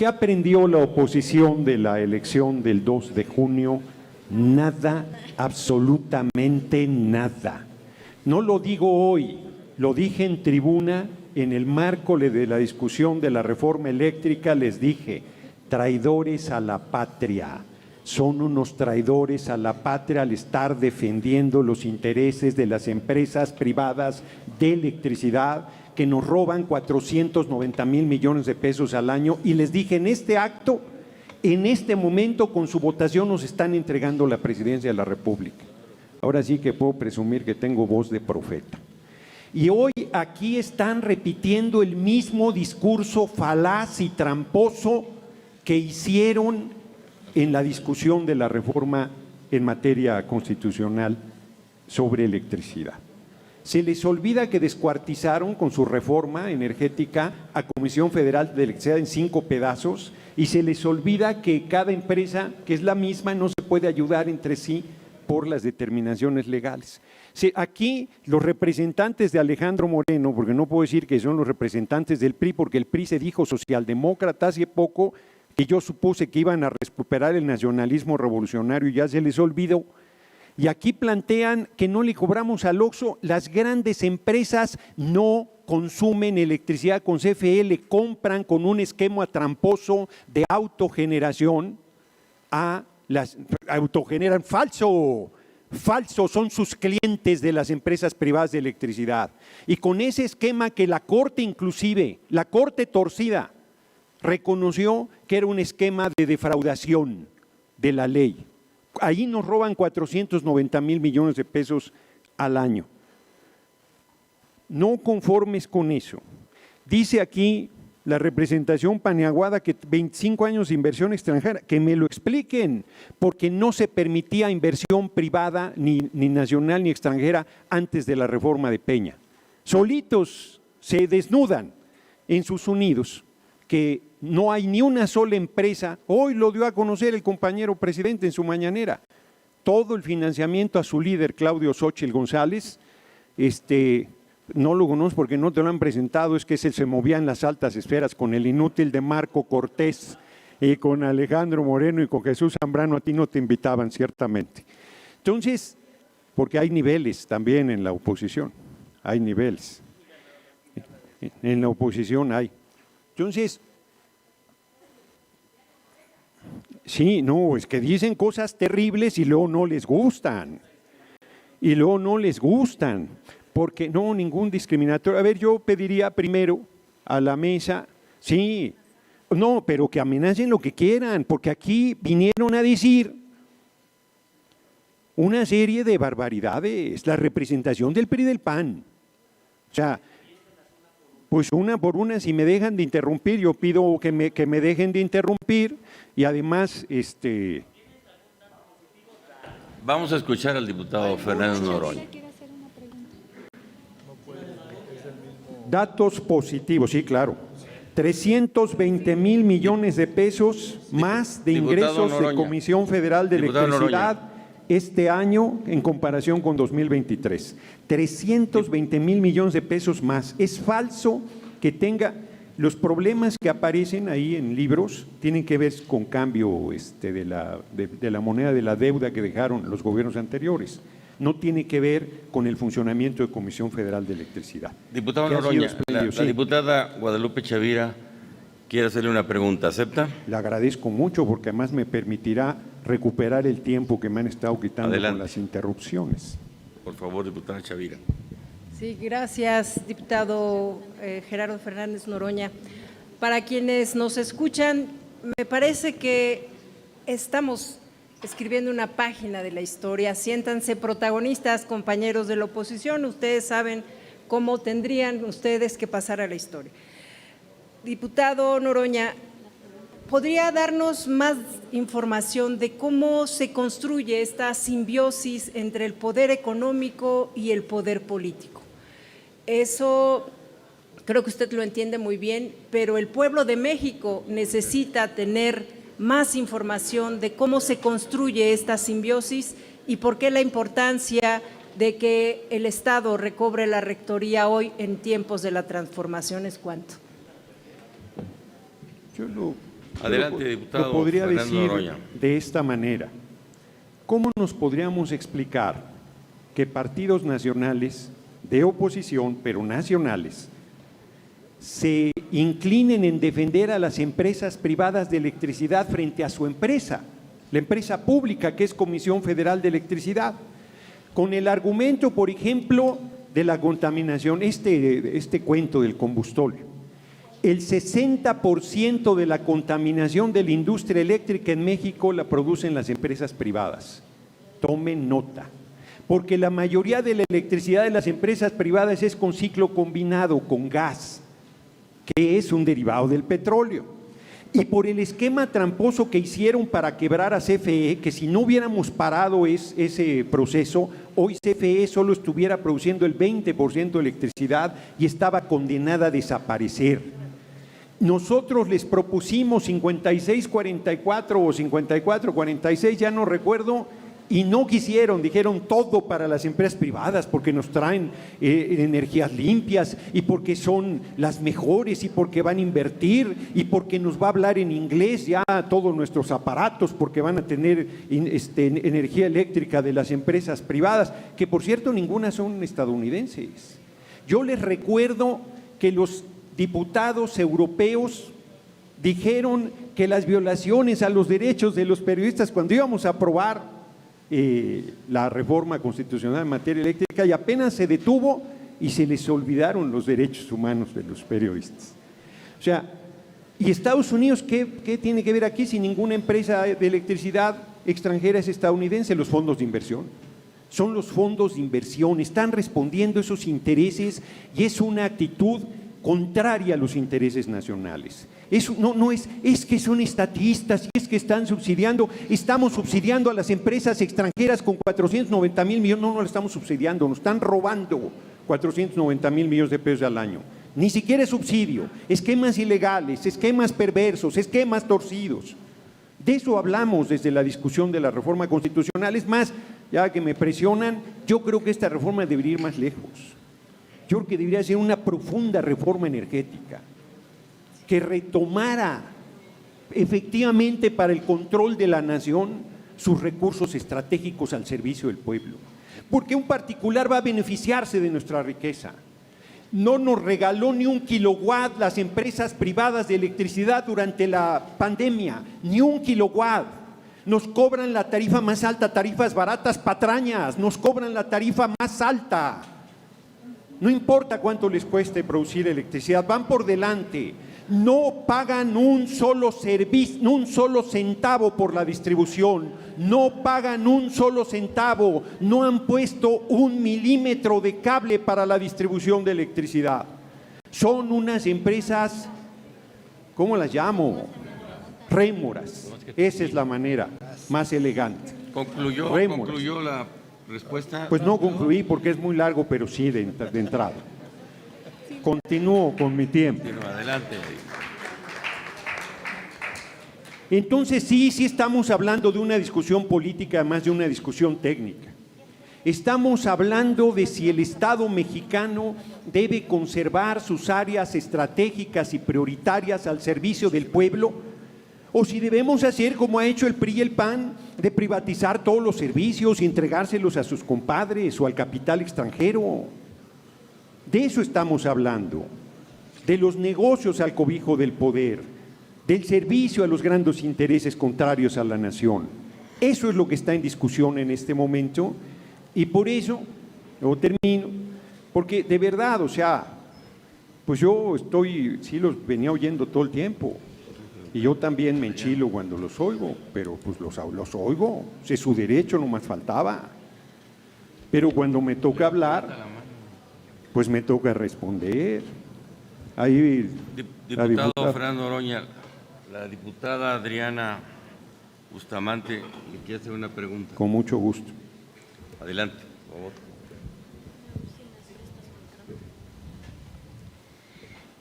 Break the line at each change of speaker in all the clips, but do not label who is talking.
¿Qué aprendió la oposición de la elección del 2 de junio? Nada, absolutamente nada. No lo digo hoy, lo dije en tribuna, en el marco de la discusión de la reforma eléctrica, les dije, traidores a la patria. Son unos traidores a la patria al estar defendiendo los intereses de las empresas privadas de electricidad que nos roban 490,000 millones de pesos al año. Y les dije, en este acto, en este momento, con su votación, nos están entregando la presidencia de la República. Ahora sí que puedo presumir que tengo voz de profeta. Y hoy aquí están repitiendo el mismo discurso falaz y tramposo que hicieron en la discusión de la reforma en materia constitucional sobre electricidad. Se les olvida que descuartizaron con su reforma energética a Comisión Federal de Electricidad en 5 pedazos y se les olvida que cada empresa, que es la misma, no se puede ayudar entre sí por las determinaciones legales. Aquí los representantes de Alejandro Moreno, porque no puedo decir que son los representantes del PRI, porque el PRI se dijo socialdemócrata hace poco, que yo supuse que iban a recuperar el nacionalismo revolucionario y ya se les olvidó. Y aquí plantean que no le cobramos al Oxxo. Las grandes empresas no consumen electricidad con CFE, le compran con un esquema tramposo de autogeneración autogeneran falso, son sus clientes de las empresas privadas de electricidad. Y con ese esquema que la Corte inclusive, la Corte torcida, reconoció que era un esquema de defraudación de la ley. Ahí nos roban 490,000 millones de pesos al año. No conformes con eso. Dice aquí la representación Paniaguada que 25 años de inversión extranjera, que me lo expliquen, porque no se permitía inversión privada, ni nacional ni extranjera, antes de la reforma de Peña. Solitos se desnudan en sus unidos, que no hay ni una sola empresa. Hoy lo dio a conocer el compañero presidente en su mañanera. Todo el financiamiento a su líder, Claudio Xóchitl González, no lo conozco porque no te lo han presentado, es que se movía en las altas esferas con el inútil de Marco Cortés y con Alejandro Moreno y con Jesús Zambrano. A ti no te invitaban, ciertamente. Entonces, porque hay niveles también en la oposición, hay niveles. En la oposición hay. Entonces, sí, no, es que dicen cosas terribles y luego no les gustan. Y luego no les gustan, porque no, ningún discriminatorio. A ver, yo pediría primero a la mesa, sí, no, pero que amenacen lo que quieran, porque aquí vinieron a decir una serie de barbaridades, la representación del PRI y del PAN. O sea, pues una por una, si me dejan de interrumpir, yo pido que me dejen de interrumpir y además…
Vamos a escuchar al diputado Fernández Noroña.
Datos positivos, sí, claro. 320,000 millones de pesos más de ingresos de Comisión Federal de Electricidad este año en comparación con 2023. 320,000 millones de pesos más. Es falso que tenga… Los problemas que aparecen ahí en libros tienen que ver con cambio de la moneda de la deuda que dejaron los gobiernos anteriores. No tiene que ver con el funcionamiento de Comisión Federal de Electricidad.
Diputado Noroña, la diputada Guadalupe Chavira quiere hacerle una pregunta. ¿Acepta?
Le agradezco mucho porque además me permitirá recuperar el tiempo que me han estado quitando con las interrupciones.
Por favor, diputada Chavira.
Sí, gracias, diputado Gerardo Fernández Noroña. Para quienes nos escuchan, me parece que estamos escribiendo una página de la historia. Siéntanse protagonistas, compañeros de la oposición. Ustedes saben cómo tendrían ustedes que pasar a la historia. Diputado Noroña, ¿podría darnos más información de cómo se construye esta simbiosis entre el poder económico y el poder político? Eso creo que usted lo entiende muy bien, pero el pueblo de México necesita tener más información de cómo se construye esta simbiosis y por qué la importancia de que el Estado recobre la rectoría hoy en tiempos de la transformación es cuánto.
Adelante, diputado
Lo podría
Fernando
decir
Noroña.
de esta manera. ¿Cómo nos podríamos explicar que partidos nacionales de oposición, pero nacionales, se inclinen en defender a las empresas privadas de electricidad frente a su empresa, la empresa pública que es Comisión Federal de Electricidad? Con el argumento, por ejemplo, de la contaminación, este cuento del combustóleo. El 60% de la contaminación de la industria eléctrica en México la producen las empresas privadas. Tomen nota, porque la mayoría de la electricidad de las empresas privadas es con ciclo combinado, con gas, que es un derivado del petróleo. Y por el esquema tramposo que hicieron para quebrar a CFE, que si no hubiéramos parado ese proceso, hoy CFE solo estuviera produciendo el 20% de electricidad y estaba condenada a desaparecer. Nosotros les propusimos 56-44 o 54-46, ya no recuerdo, y no quisieron, dijeron todo para las empresas privadas porque nos traen energías limpias y porque son las mejores y porque van a invertir y porque nos va a hablar en inglés ya todos nuestros aparatos porque van a tener energía eléctrica de las empresas privadas, que por cierto ninguna son estadounidenses. Yo les recuerdo que los diputados europeos dijeron que las violaciones a los derechos de los periodistas cuando íbamos a aprobar la reforma constitucional en materia eléctrica, y apenas se detuvo y se les olvidaron los derechos humanos de los periodistas. O sea, ¿y Estados Unidos qué tiene que ver aquí si ninguna empresa de electricidad extranjera es estadounidense? Los fondos de inversión. Son los fondos de inversión, están respondiendo a esos intereses y es una actitud contraria a los intereses nacionales. Eso no es que son estatistas, es que están subsidiando, estamos subsidiando a las empresas extranjeras con 490,000 millones, no lo estamos subsidiando, nos están robando 490,000 millones de pesos al año. Ni siquiera es subsidio, esquemas ilegales, esquemas perversos, esquemas torcidos. De eso hablamos desde la discusión de la reforma constitucional. Es más, ya que me presionan, yo creo que esta reforma debería ir más lejos. Yo creo que debería ser una profunda reforma energética que retomara efectivamente para el control de la nación sus recursos estratégicos al servicio del pueblo. Porque un particular va a beneficiarse de nuestra riqueza. No nos regaló ni un kilowatt las empresas privadas de electricidad durante la pandemia, ni un kilowatt. Nos cobran la tarifa más alta, tarifas baratas, patrañas, nos cobran la tarifa más alta. No importa cuánto les cueste producir electricidad, van por delante. No pagan un solo centavo por la distribución, no pagan un solo centavo, no han puesto 1 milímetro de cable para la distribución de electricidad. Son unas empresas, ¿cómo las llamo? Rémoras. Esa es la manera más elegante.
¿Concluyó la respuesta?
Pues no concluí porque es muy largo, pero sí de entrada. Continúo con mi tiempo.
Adelante.
Entonces sí estamos hablando de una discusión política más de una discusión técnica. Estamos hablando de si el Estado mexicano debe conservar sus áreas estratégicas y prioritarias al servicio del pueblo, o si debemos hacer como ha hecho el PRI y el PAN, de privatizar todos los servicios y entregárselos a sus compadres o al capital extranjero. De eso estamos hablando, de los negocios al cobijo del poder, del servicio a los grandes intereses contrarios a la nación. Eso es lo que está en discusión en este momento y por eso, luego termino, porque de verdad, o sea, pues yo sí los venía oyendo todo el tiempo y yo también me enchilo cuando los oigo, pero pues los oigo, es su derecho, no más faltaba. Pero cuando me toca hablar, pues me toca responder. Ahí,
diputado Fernando Noroña, la diputada Adriana Bustamante le quiere hacer una pregunta.
Con mucho gusto.
Adelante, por favor.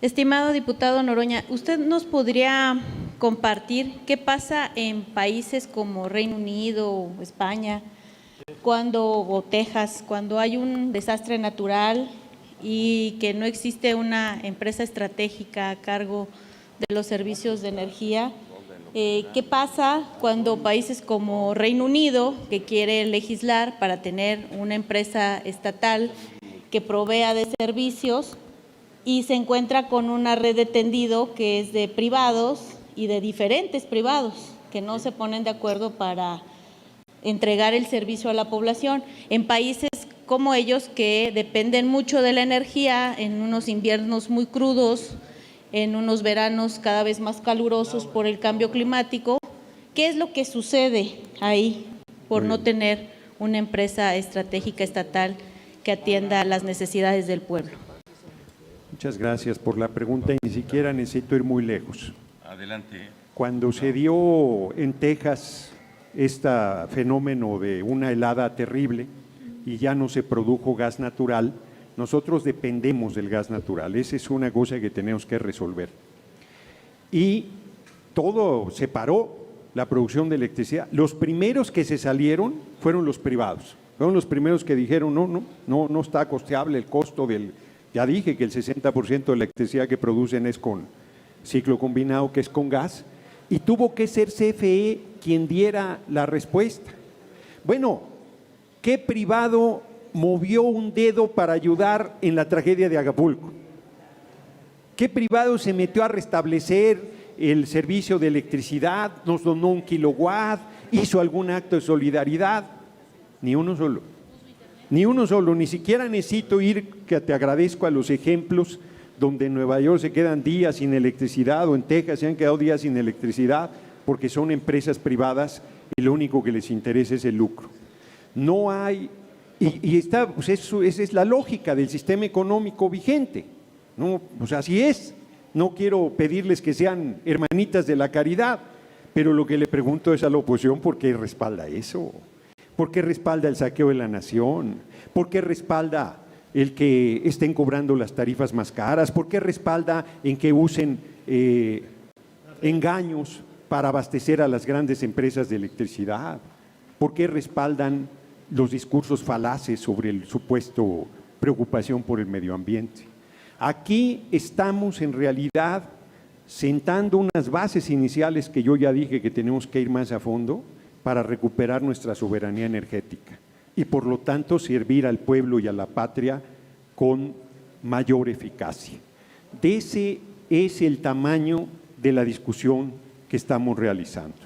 Estimado diputado Noroña, ¿usted nos podría compartir qué pasa en países como Reino Unido o España o Texas, cuando hay un desastre natural y que no existe una empresa estratégica a cargo de los servicios de energía ¿Qué pasa cuando países como Reino Unido, que quiere legislar para tener una empresa estatal que provea de servicios y se encuentra con una red de tendido que es de privados y de diferentes privados que no se ponen de acuerdo para entregar el servicio a la población? En países como ellos, que dependen mucho de la energía, en unos inviernos muy crudos, en unos veranos cada vez más calurosos por el cambio climático, ¿qué es lo que sucede ahí por no tener una empresa estratégica estatal que atienda las necesidades del pueblo?
Muchas gracias por la pregunta y ni siquiera necesito ir muy lejos.
Adelante.
Cuando se dio en Texas este fenómeno de una helada terrible y ya no se produjo gas natural, nosotros dependemos del gas natural. Esa es una cosa que tenemos que resolver. Y todo se paró, la producción de electricidad. Los primeros que se salieron fueron los privados. Fueron los primeros que dijeron, no está costeable el costo del… Ya dije que el 60% de la electricidad que producen es con ciclo combinado, que es con gas, y tuvo que ser CFE quien diera la respuesta. Bueno, ¿qué privado movió un dedo para ayudar en la tragedia de Acapulco? ¿Qué privado se metió a restablecer el servicio de electricidad, nos donó 1 kilowatt, hizo algún acto de solidaridad? Ni uno solo. Ni uno solo, ni siquiera necesito ir, que te agradezco a los ejemplos donde en Nueva York se quedan días sin electricidad o en Texas se han quedado días sin electricidad porque son empresas privadas y lo único que les interesa es el lucro. No hay, y está, pues eso, esa es la lógica del sistema económico vigente, ¿no? Pues así es. No quiero pedirles que sean hermanitas de la caridad, pero lo que le pregunto es a la oposición, ¿por qué respalda eso? ¿Por qué respalda el saqueo de la nación? ¿Por qué respalda el que estén cobrando las tarifas más caras? ¿Por qué respalda en que usen engaños para abastecer a las grandes empresas de electricidad? ¿Por qué respaldan los discursos falaces sobre el supuesto preocupación por el medio ambiente? Aquí estamos en realidad sentando unas bases iniciales que yo ya dije que tenemos que ir más a fondo para recuperar nuestra soberanía energética y por lo tanto servir al pueblo y a la patria con mayor eficacia. De ese es el tamaño de la discusión que estamos realizando.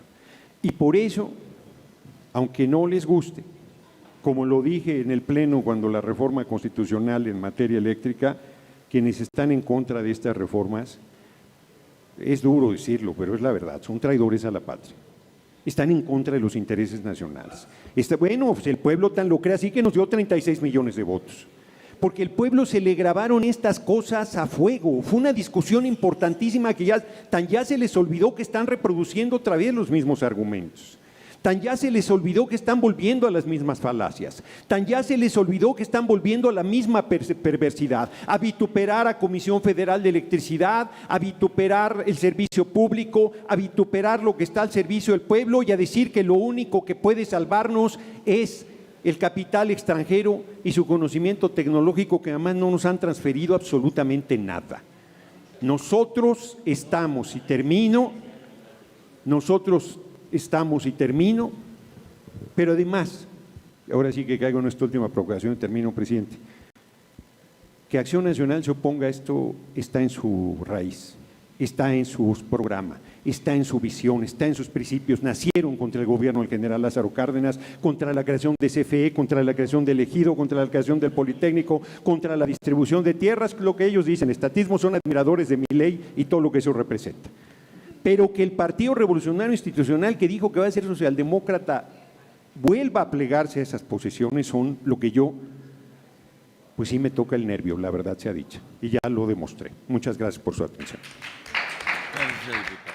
Y por eso, aunque no les guste, como lo dije en el Pleno cuando la reforma constitucional en materia eléctrica, quienes están en contra de estas reformas, es duro decirlo, pero es la verdad, son traidores a la patria. Están en contra de los intereses nacionales. Bueno, pues el pueblo tan lo cree así que nos dio 36 millones de votos. Porque el pueblo se le grabaron estas cosas a fuego. Fue una discusión importantísima que ya se les olvidó que están reproduciendo otra vez los mismos argumentos. Tan ya se les olvidó que están volviendo a las mismas falacias. Tan ya se les olvidó que están volviendo a la misma perversidad. A vituperar a Comisión Federal de Electricidad, a vituperar el servicio público, a vituperar lo que está al servicio del pueblo y a decir que lo único que puede salvarnos es el capital extranjero y su conocimiento tecnológico, que además no nos han transferido absolutamente nada. Nosotros estamos, y termino, pero además, ahora sí que caigo en esta última provocación y termino, presidente, que Acción Nacional se oponga a esto está en su raíz, está en su programa, está en su visión, está en sus principios. Nacieron contra el gobierno del general Lázaro Cárdenas, contra la creación de CFE, contra la creación del Ejido, contra la creación del Politécnico, contra la distribución de tierras, lo que ellos dicen, estatismo, son admiradores de Milei y todo lo que eso representa. Pero que el Partido Revolucionario Institucional, que dijo que va a ser socialdemócrata, vuelva a plegarse a esas posiciones, son lo que yo, pues sí me toca el nervio, la verdad sea dicha, y ya lo demostré. Muchas gracias por su atención.
Gracias, diputado.